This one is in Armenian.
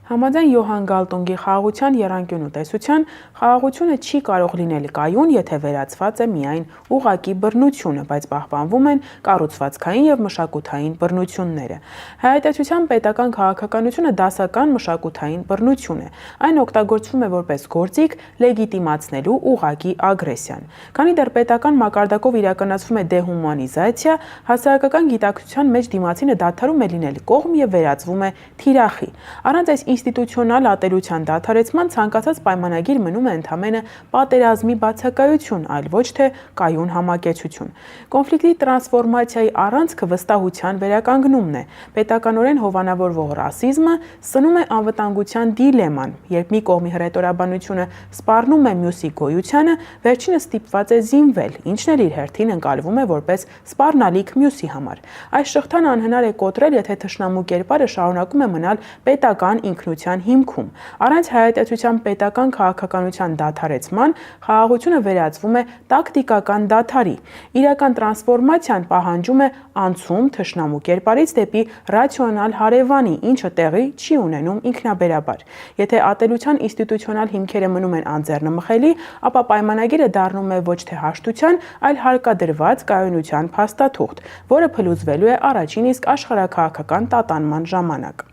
Համաձայն Յոհան Գալտունգի խաղաղության եռանկյունու տեսության, խաղաղությունը չի կարող լինել կայուն, եթե վերացված է միայն ուղղակի բռնությունը, բայց պահպանվում են կառուցվածքային և մշակութային բռնությունները։ Հայատյացության պետական քաղաքականությունը դասական մշակութային բռնություն է։ Այն օգտագործվում է որպես գործիք լեգիտիմացնելու ուղղակի ագրեսիան։ Քանի դեռ պետական մակարդակով իրականացվում է դեհումանիզացիա, հասարակական գիտակցության մեջ դիմացինը դադարում է լինել կողմ և վերածվում է թիրախի։ Առանց այս ինստիտուցիոնալ ատելության դադարեցման ցանկացած պայմանագիր մնում է ընդամենը պատերազմի բացակայություն, այլ ոչ թե կայուն համակեցություն։ Կոնֆլիկտի տրանսֆորմացիայի առանցքը վստահության վերականգնումն է։ Պետականորեն հովանավորվող ռասիզմը սնում է անվտանգության դիլեման, երբ մի կողմի հռետորաբանությունը սպառնում է մյուսի գոյությանը, վերջինը ստիպված է զինվել, ինչն էլ իր հերթին ընկալվում է որպես սպառնալիք մյուսի համար։ Այս շղթան անհնար է կոտրել, եթե թշնամու կերպարը շարունակում է մնալ պետական ինքնության հիմքում։ Առանց հայատյացության պետական քաղաքականության դադարեցման խաղաղությունը վերածվում է տակտիկական դադարի։ Իրական տրանսֆորմացիան պահանջում է անցում թշնամու կերպարից դեպի ռացիոնալ հարևանի, ինչը տեղի չի ունենում ինքնաբերաբար։ Եթե ատելության ինստիտուցիոնալ հիմքերը մնում են անձեռնմխելի, ապա պայմանագիրը դառնում է ոչ թե հաշտության, այլ հարկադրված կայունության փաստաթուղթ, որը փլուզվելու է առաջին իսկ աշխարհաքաղաքական տատանման ժամանակ։